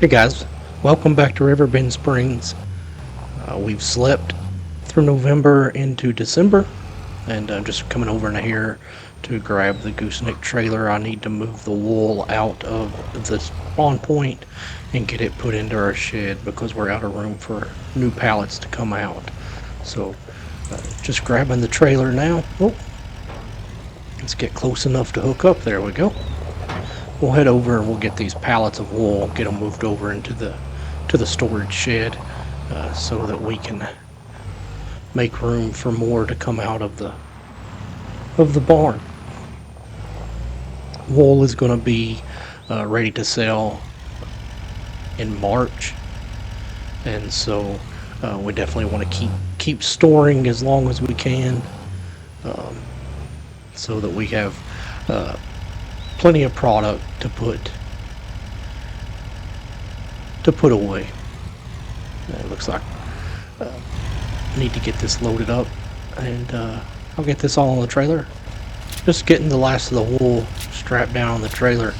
Hey guys, welcome back to Riverbend Springs. We've slept through November into December, and I'm just coming over in here to grab the gooseneck trailer. I need to move the wool out of the spawn point and get it put into our shed because we're out of room for new pallets to come out. So, just grabbing the trailer now. Oh, let's get close enough to hook up. There we go. We'll head over and we'll get these pallets of wool, get them moved over into the storage shed, so that we can make room for more to come out of the barn. Wool is going to be ready to sell in March, and so we definitely want to keep storing as long as we can, um, so that we have plenty of product to put away. It looks like I need to get this loaded up, and I'll get this all on the trailer. Just getting the last of the wool strapped down on the trailer,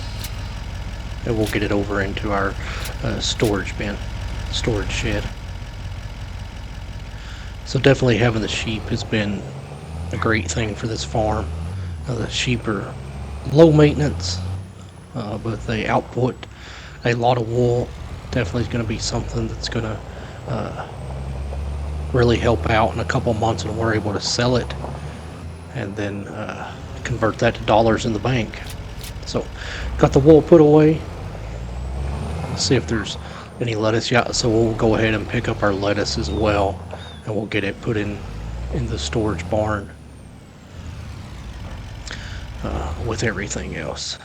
and we'll get it over into our storage shed. So definitely having the sheep has been a great thing for this farm. The sheep are low maintenance, but they output a lot of wool. Definitely is going to be something that's going to really help out in a couple months when we're able to sell it, and then convert that to dollars in the bank. So got the wool put away. Let's see if there's any lettuce yet. So we'll go ahead and pick up our lettuce as well, and we'll get it put in the storage barn with everything else.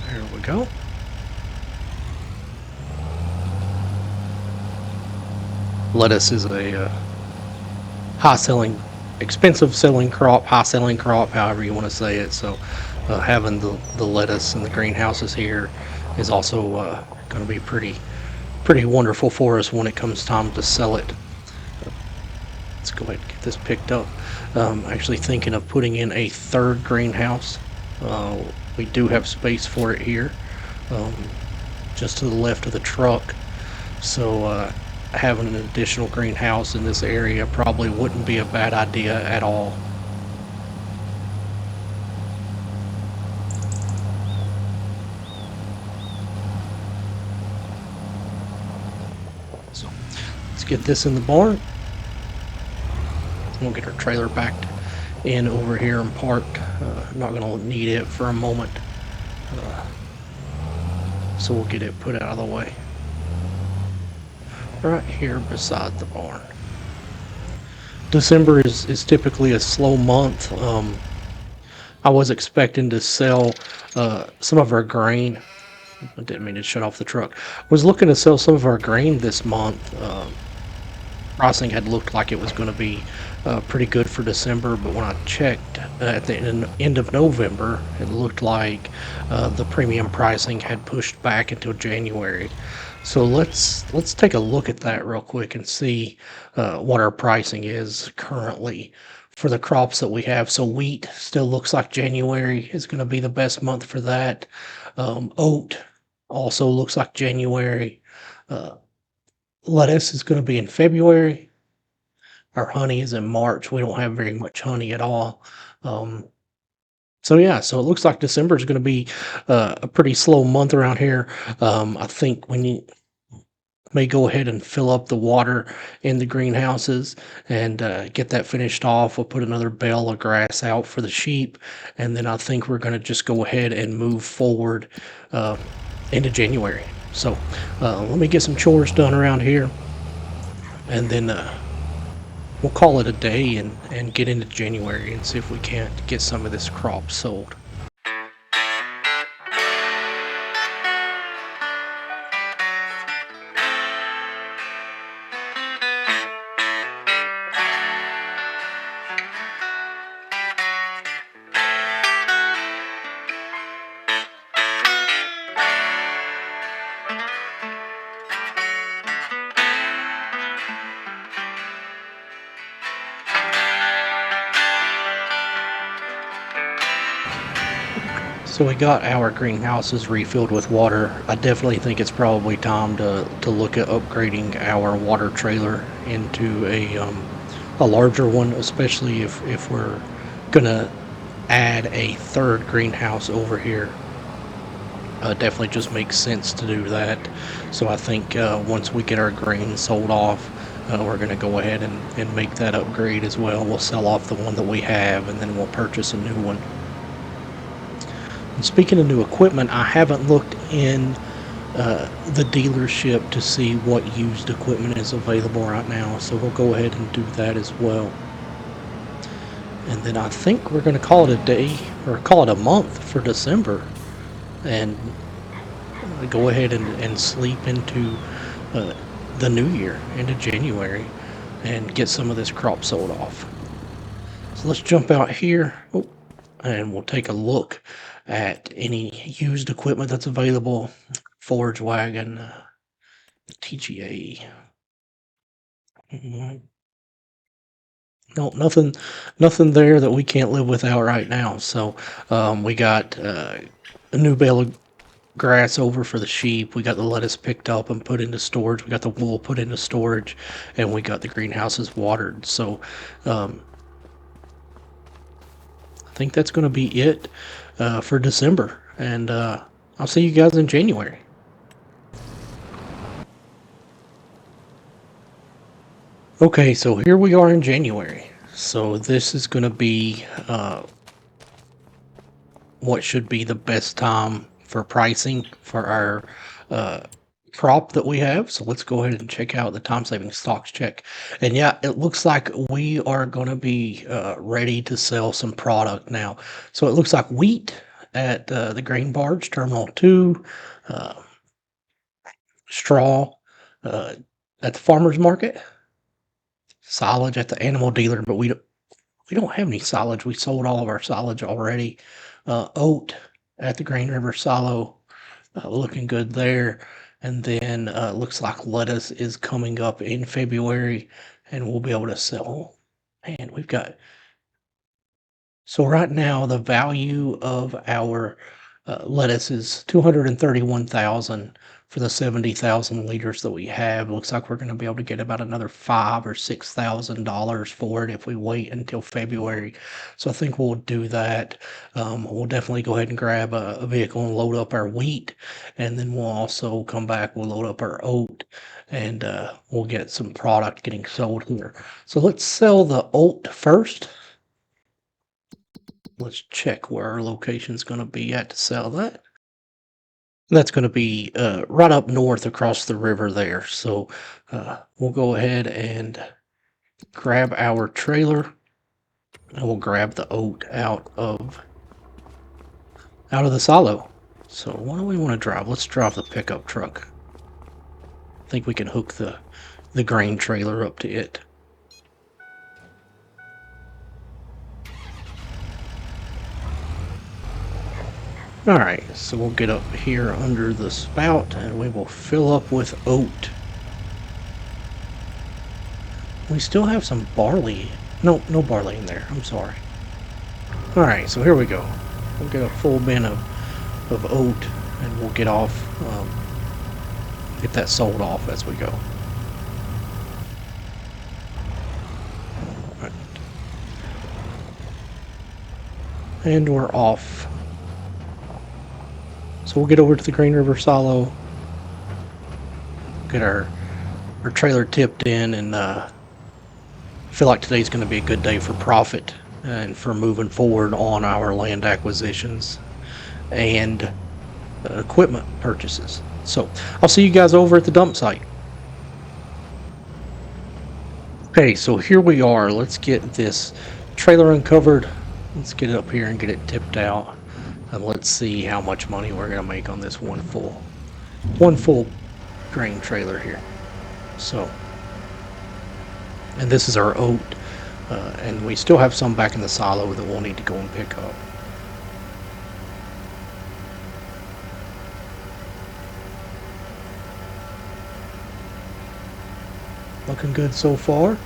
There we go. Lettuce is a expensive selling crop, high selling crop, however you want to say it. So having the lettuce in the greenhouses here is also going to be pretty wonderful for us when it comes time to sell it. Let's go ahead and get this picked up. Actually thinking of putting in a third greenhouse. We do have space for it here, um, just to the left of the truck. So having an additional greenhouse in this area probably wouldn't be a bad idea at all. So let's get this in the barn. We'll get our trailer backed in over here and parked. I'm not going to need it for a moment, so we'll get it put out of the way right here beside the barn. December is typically a slow month. I was expecting to sell some of our grain. I didn't mean to shut off the truck. Was looking to sell some of our grain this month. Pricing had looked like it was going to be pretty good for December, but when I checked at the end of November, it looked like the premium pricing had pushed back until January. So let's take a look at that real quick and see what our pricing is currently for the crops that we have. So wheat still looks like January is going to be the best month for that. Oat also looks like January. Uh, Lettuce is going to be in February. Our honey is in March. We don't have very much honey at all. Um, so yeah, so it looks like December is going to be a pretty slow month around here. I think when you may go ahead and fill up the water in the greenhouses and get that finished off. We'll put another bale of grass out for the sheep, and then I think we're going to just go ahead and move forward uh, into January. So let me get some chores done around here, and then we'll call it a day and get into January and see if we can't get some of this crop sold. So we got our greenhouses refilled with water. I definitely think it's probably time to look at upgrading our water trailer into a larger one, especially if we're gonna add a third greenhouse over here. Definitely just makes sense to do that. So I think once we get our grain sold off, we're going to go ahead and make that upgrade as well. We'll sell off the one that we have, and then we'll purchase a new one. And speaking of new equipment, I haven't looked in the dealership to see what used equipment is available right now, so we'll go ahead and do that as well. And then I think we're going to call it a day, or call it a month for December, and go ahead and sleep into the new year, into January, and get some of this crop sold off. So let's jump out here, and we'll take a look at any used equipment that's available. Forage wagon, TGA. No, nothing there that we can't live without right now. So we got a new bale of grass over for the sheep. We got the lettuce picked up and put into storage. We got the wool put into storage, and we got the greenhouses watered. So I think that's going to be it for December, and I'll see you guys in January. Okay, so here we are in January. So this is going to be what should be the best time for pricing for our crop that we have. So let's go ahead and check out the time saving stocks check. And yeah, it looks like we are going to be ready to sell some product now. So it looks like wheat at the grain barge, Terminal 2, straw at the farmer's market, silage at the animal dealer, but we don't have any silage. We sold all of our silage already. Oat at the Grain River silo, looking good there. And then looks like lettuce is coming up in February, and we'll be able to sell. And we've got, so right now the value of our lettuce is 231,000 for the 70,000 liters that we have. Looks like we're going to be able to get about another $5,000 or $6,000 for it if we wait until February. So I think we'll do that. We'll definitely go ahead and grab a vehicle and load up our wheat, and then we'll also come back. We'll load up our oat, and we'll get some product getting sold here. So let's sell the oat first. Let's check where our location is going to be at to sell that. That's going to be right up north across the river there. So we'll go ahead and grab our trailer, and we'll grab the oat out of the silo. So what do we want to drive? Let's drive the pickup truck. I think we can hook the grain trailer up to it. Alright, so we'll get up here under the spout, and we will fill up with oat. We still have some barley. No barley in there. I'm sorry. Alright, so here we go. We'll get a full bin of oat, and we'll get off, get that sold off as we go. Right. And we're off. So we'll get over to the Green River silo, get our trailer tipped in, and feel like today's going to be a good day for profit and for moving forward on our land acquisitions and equipment purchases. So I'll see you guys over at the dump site. Okay, so here we are. Let's get this trailer uncovered. Let's get it up here and get it tipped out. And let's see how much money we're going to make on this one full grain trailer here. So, and this is our oat, and we still have some back in the silo that we'll need to go and pick up. Looking good so far.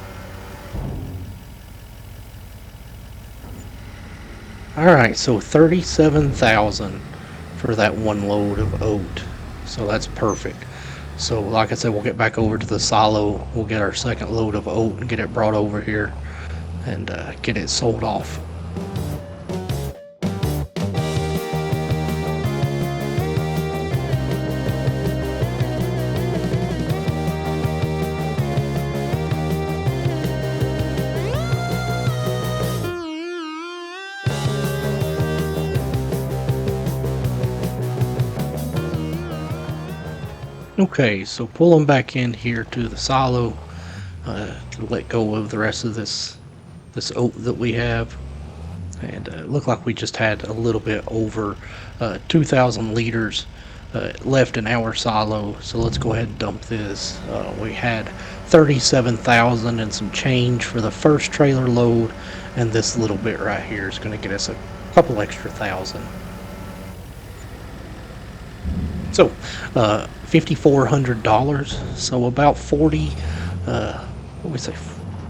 All right, so 37,000 for that one load of oat. So that's perfect. So like I said, we'll get back over to the silo. We'll get our second load of oat and get it brought over here and get it sold off. Okay, so pull them back in here to the silo to let go of the rest of this oat that we have. And it looked like we just had a little bit over 2,000 liters left in our silo. So let's go ahead and dump this. We had 37,000 and some change for the first trailer load, and this little bit right here is going to get us a couple extra thousand. So, $5,400. So about 40. What we say?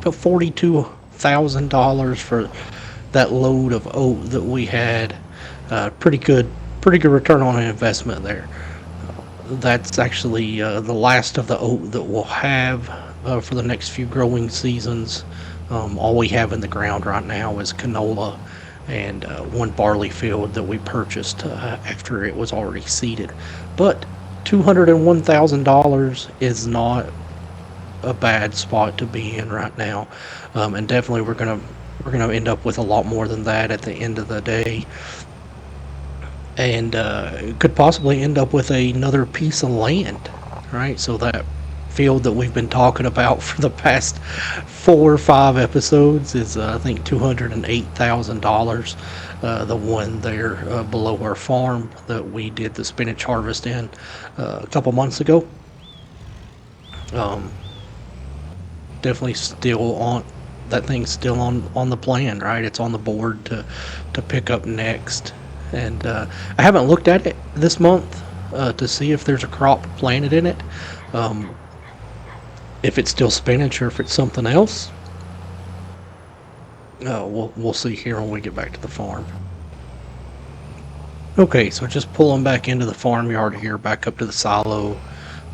About $42,000 for that load of oat that we had. Pretty good return on investment there. That's actually the last of the oat that we'll have for the next few growing seasons. All we have in the ground right now is canola and one barley field that we purchased after it was already seeded. But $201,000 is not a bad spot to be in right now, and definitely we're gonna end up with a lot more than that at the end of the day, and could possibly end up with another piece of land, right? So that field that we've been talking about for the past 4 or 5 episodes is I think $208,000. The one there below our farm that we did the spinach harvest in a couple months ago. Definitely still on that thing's still on the plan, right? It's on the board to pick up next, and I haven't looked at it this month to see if there's a crop planted in it. If it's still spinach or if it's something else, we'll see here when we get back to the farm. Okay, so just pulling back into the farmyard here, back up to the silo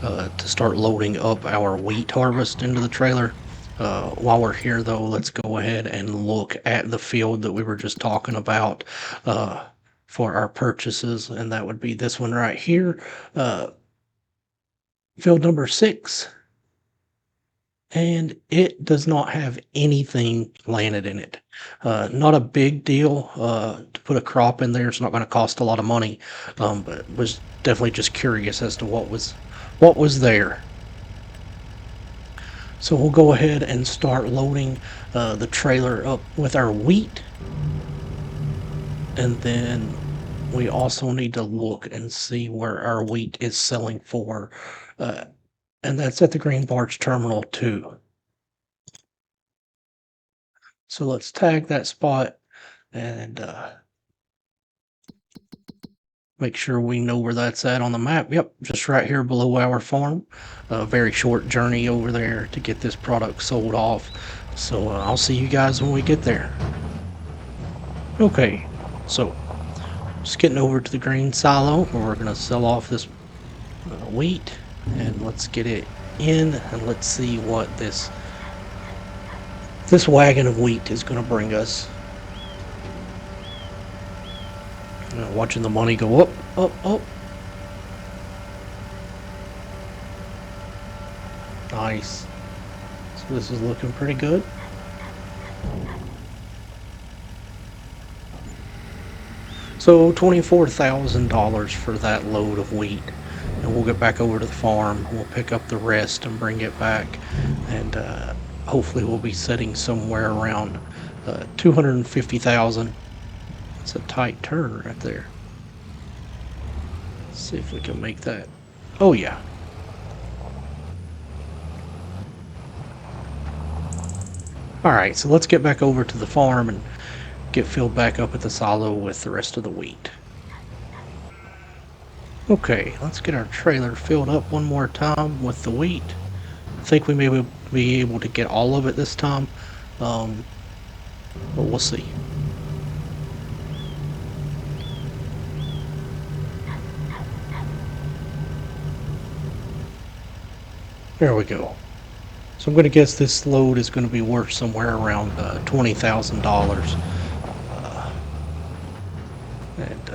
to start loading up our wheat harvest into the trailer. While we're here, though, let's go ahead and look at the field that we were just talking about for our purchases, and that would be this one right here, field number 6. And it does not have anything planted in it. Not a big deal to put a crop in there. It's not going to cost a lot of money, but was definitely just curious as to what was there. So we'll go ahead and start loading the trailer up with our wheat, and then we also need to look and see where our wheat is selling for. And that's at the Green Barge Terminal 2. So let's tag that spot and make sure we know where that's at on the map. Yep, just right here below our farm. A very short journey over there to get this product sold off. So I'll see you guys when we get there. Okay, so just getting over to the grain silo where we're going to sell off this wheat. And let's get it in and let's see what this wagon of wheat is going to bring us. Watching the money go up, up, up. Nice. So this is looking pretty good. So $24,000 for that load of wheat. And we'll get back over to the farm. We'll pick up the rest and bring it back, and hopefully we'll be sitting somewhere around 250,000. It's a tight turn right there. Let's see if we can make that. Oh yeah. All right, so let's get back over to the farm and get filled back up at the silo with the rest of the wheat. Okay, let's get our trailer filled up one more time with the wheat. I think we may be able to get all of it this time, but we'll see. There we go. So I'm going to guess this load is going to be worth somewhere around $20,000. And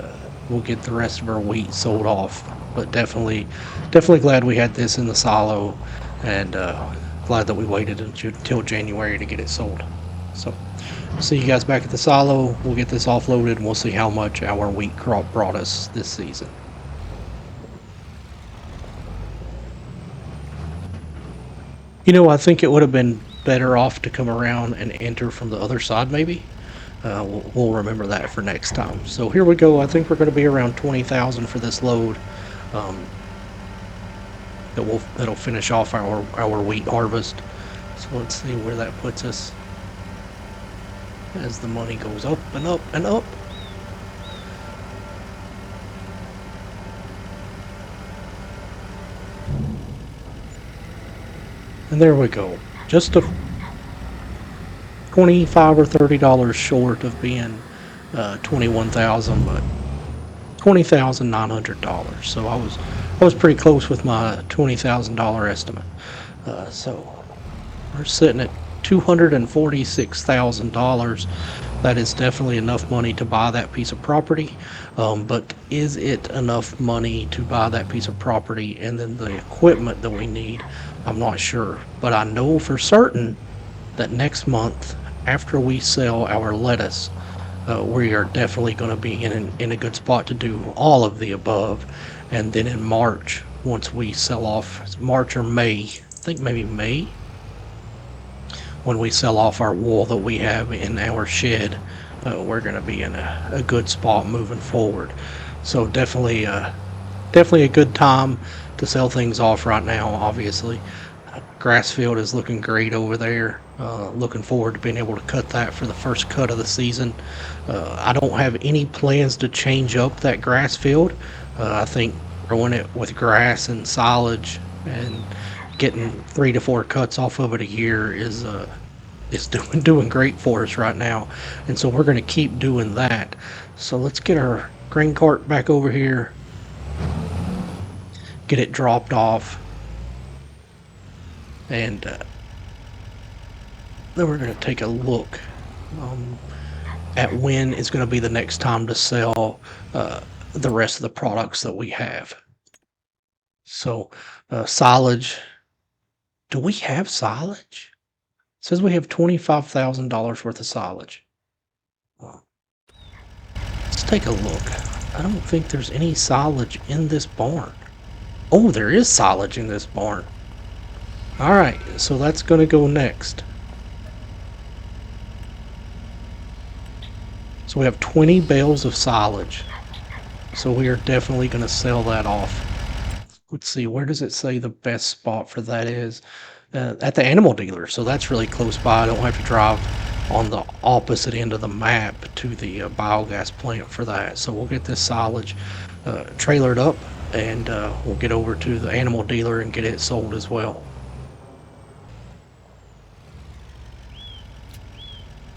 we'll get the rest of our wheat sold off. But definitely glad we had this in the silo, and glad that we waited until January to get it sold. So see you guys back at the silo. We'll get this offloaded and we'll see how much our wheat crop brought us this season. You know, I think it would have been better off to come around and enter from the other side, maybe. We'll remember that for next time. So here we go. I think we're going to be around 20,000 for this load. Um, that'll finish off our wheat harvest. So let's see where that puts us as the money goes up and up and up. And there we go. Just a $25 or $30 short of being 21,000, but $20,900. So I was pretty close with my $20,000 estimate. So we're sitting at $246,000. That is definitely enough money to buy that piece of property. But is it enough money to buy that piece of property and then the equipment that we need? I'm not sure, but I know for certain that next month, after we sell our lettuce, we are definitely going to be in a good spot to do all of the above. And then in March, once we sell off, March or May, I think maybe May, when we sell off our wool that we have in our shed, we're going to be in a good spot moving forward. So definitely a good time to sell things off right now. Obviously, grass field is looking great over there. Looking forward to being able to cut that for the first cut of the season. I don't have any plans to change up that grass field. I think growing it with grass and silage and getting 3 to 4 cuts off of it a year is doing great for us right now, and so we're going to keep doing that. So let's get our grain cart back over here, get it dropped off, and then we're going to take a look at when is going to be the next time to sell the rest of the products that we have. So silage. Do we have silage? It says we have $25,000 worth of silage. Let's take a look. I don't think there's any silage in this barn. Oh, there is silage in this barn. Alright, so that's going to go next. So we have 20 bales of silage. So we are definitely going to sell that off. Let's see, where does it say the best spot for that is? At the animal dealer. So that's really close by. I don't have to drive on the opposite end of the map to the biogas plant for that. So we'll get this silage trailered up, and we'll get over to the animal dealer and get it sold as well.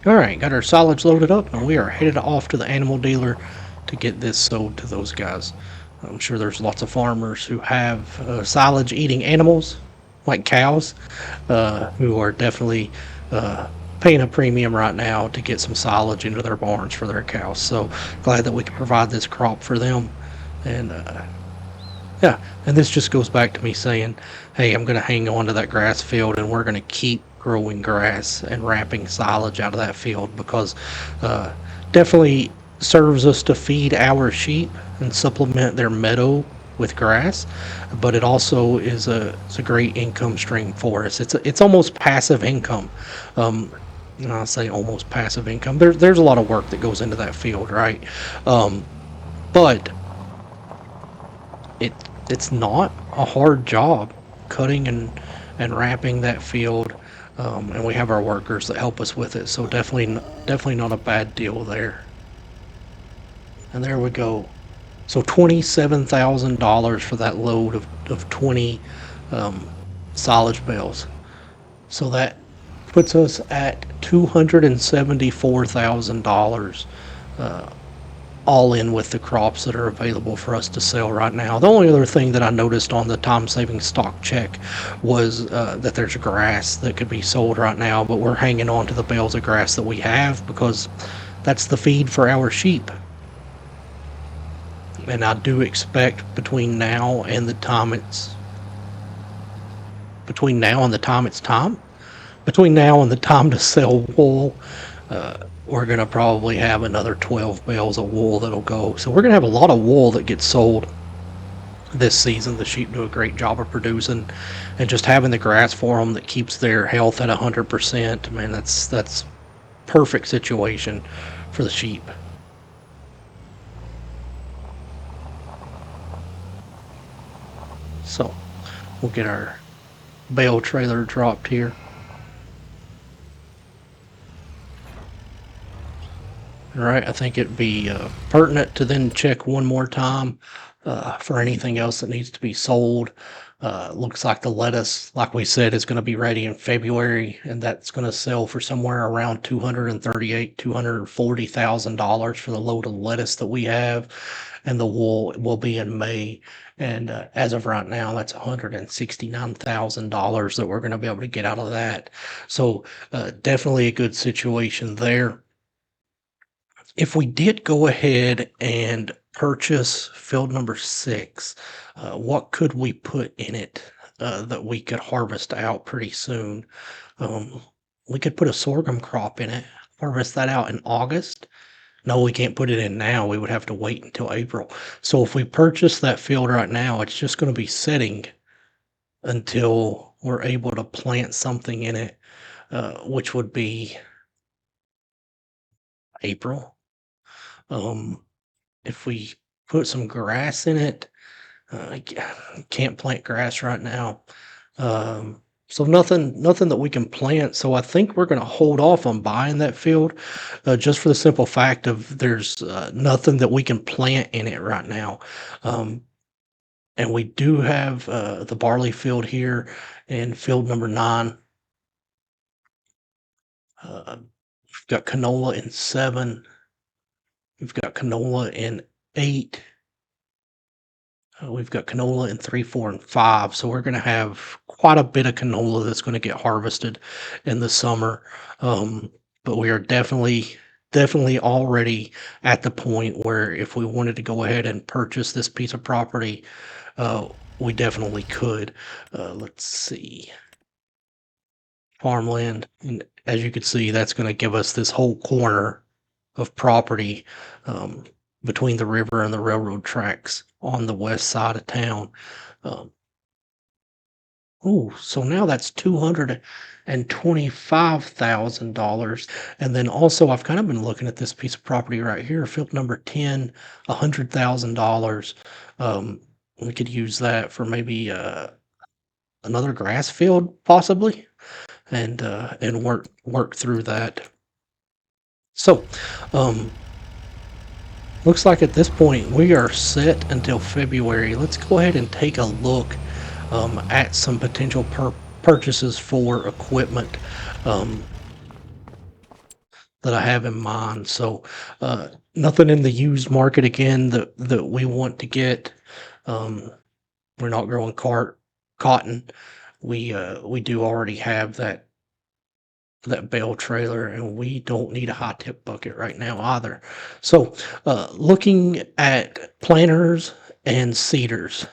Alright, got our silage loaded up, and we are headed off to the animal dealer to get this sold to those guys. I'm sure there's lots of farmers who have silage eating animals, like cows, who are definitely paying a premium right now to get some silage into their barns for their cows. So glad that we can provide this crop for them. And yeah, and this just goes back to me saying, hey, I'm going to hang on to that grass field, and we're going to keep growing grass and wrapping silage out of that field, because definitely serves us to feed our sheep and supplement their meadow with grass, but it also is it's a great income stream for us. It's almost passive income. I'll say almost passive income. There's a lot of work that goes into that field, right? But it's not a hard job cutting and wrapping that field, and we have our workers that help us with it. So definitely not a bad deal there. And there we go. So $27,000 for that load of 20 silage bales. So that puts us at $274,000 all in with the crops that are available for us to sell right now. The only other thing that I noticed on the time-saving stock check was that there's grass that could be sold right now, but we're hanging on to the bales of grass that we have because that's the feed for our sheep. And I do expect between now and the time it's between now and the time it's time between now and the time to sell wool, we're going to probably have another 12 bales of wool that'll go. So we're going to have a lot of wool that gets sold this season. The sheep do a great job of producing, and just having the grass for them that keeps their health at 100%. Man, that's perfect situation for the sheep. So we'll get our bale trailer dropped here. All right, I think it'd be pertinent to then check one more time for anything else that needs to be sold. Looks like the lettuce, like we said, is going to be ready in February, and that's going to sell for somewhere around $240,000 for the load of lettuce that we have, and the wool will be in May. And as of right now, that's $169,000 that we're going to be able to get out of that. So definitely a good situation there. If we did go ahead and purchase field number 6, what could we put in it that we could harvest out pretty soon? We could put a sorghum crop in it, harvest that out in August. No, we can't put it in now. We would have to wait until April. So if we purchase that field right now, it's just going to be sitting until we're able to plant something in it, which would be April. If we put some grass in it, I can't plant grass right now. So nothing that we can plant. So I think we're going to hold off on buying that field, just for the simple fact of there's nothing that we can plant in it right now. And we do have the barley field here in field number 9. We've got canola in 7. We've got canola in 8. We've got canola in 3, 4, and 5. So we're going to have quite a bit of canola that's going to get harvested in the summer. But we are definitely already at the point where if we wanted to go ahead and purchase this piece of property, we definitely could. Let's see. Farmland. And as you can see, that's going to give us this whole corner of property between the river and the railroad tracks on the west side of town. So now that's $225,000. And then also, I've kind of been looking at this piece of property right here, field number 10, $100,000. We could use that for maybe another grass field, possibly, and work through that. So, looks like at this point we are set until February. Let's go ahead and take a look at some potential purchases for equipment that I have in mind. So nothing in the used market again that we want to get. We're not growing cotton. We do already have that bale trailer, and we don't need a high tip bucket right now either. So looking at planters and seeders.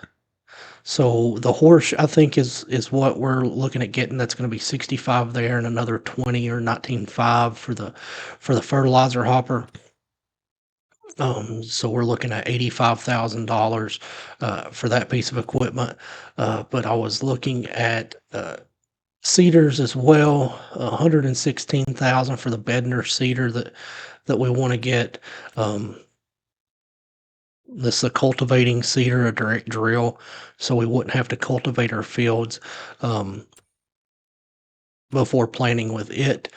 So the horse, I think, is what we're looking at getting. That's going to be 65 there, and another 20 or 19.5 for the fertilizer hopper. So we're looking at $85,000 for that piece of equipment. But I was looking at seeders as well, 116,000 for the Bedner seeder that we want to get. This is a cultivating seeder, a direct drill, so we wouldn't have to cultivate our fields before planting with it.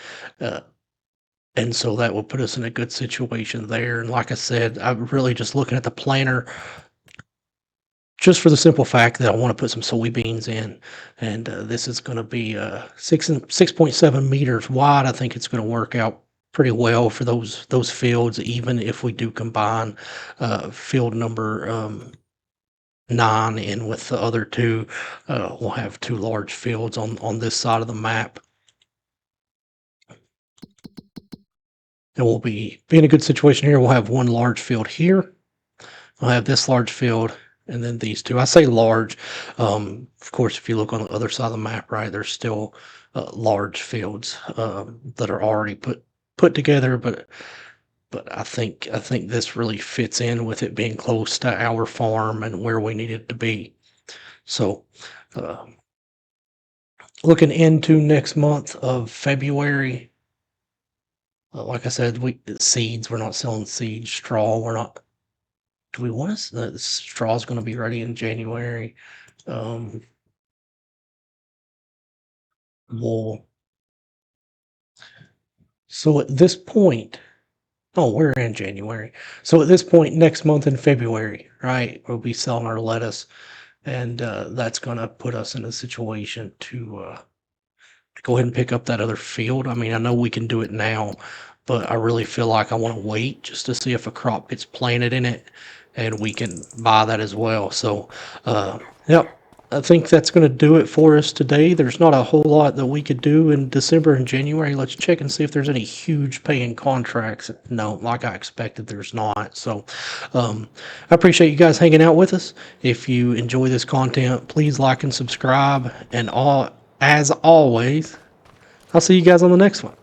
And so that will put us in a good situation there. And like I said, I'm really just looking at the planter just for the simple fact that I want to put some soybeans in. And this is going to be 6.7 meters wide. I think it's going to work out pretty well for those fields, even if we do combine field number 9 in with the other two. We'll have two large fields on this side of the map, and we'll be in a good situation here. We'll have one large field here. We'll have this large field, and then these two. I say large. Of course, if you look on the other side of the map, right, there's still large fields that are already put together, but I think this really fits in with it being close to our farm and where we need it to be. So, uh, looking into next month of February, like I said, seeds. We're not selling seeds. Straw. We're not. Do we want to? The straw is going to be ready in January. Um, wool. So at this point, oh, we're in January. So at this point, next month in February, right, we'll be selling our lettuce, and that's going to put us in a situation to go ahead and pick up that other field. I mean, I know we can do it now, but I really feel like I want to wait just to see if a crop gets planted in it, and we can buy that as well. So, yep, I think that's going to do it for us today. There's not a whole lot that we could do in December and January. Let's check and see if there's any huge paying contracts. No, like I expected, there's not. So, I appreciate you guys hanging out with us. If you enjoy this content, please like and subscribe. And as always, I'll see you guys on the next one.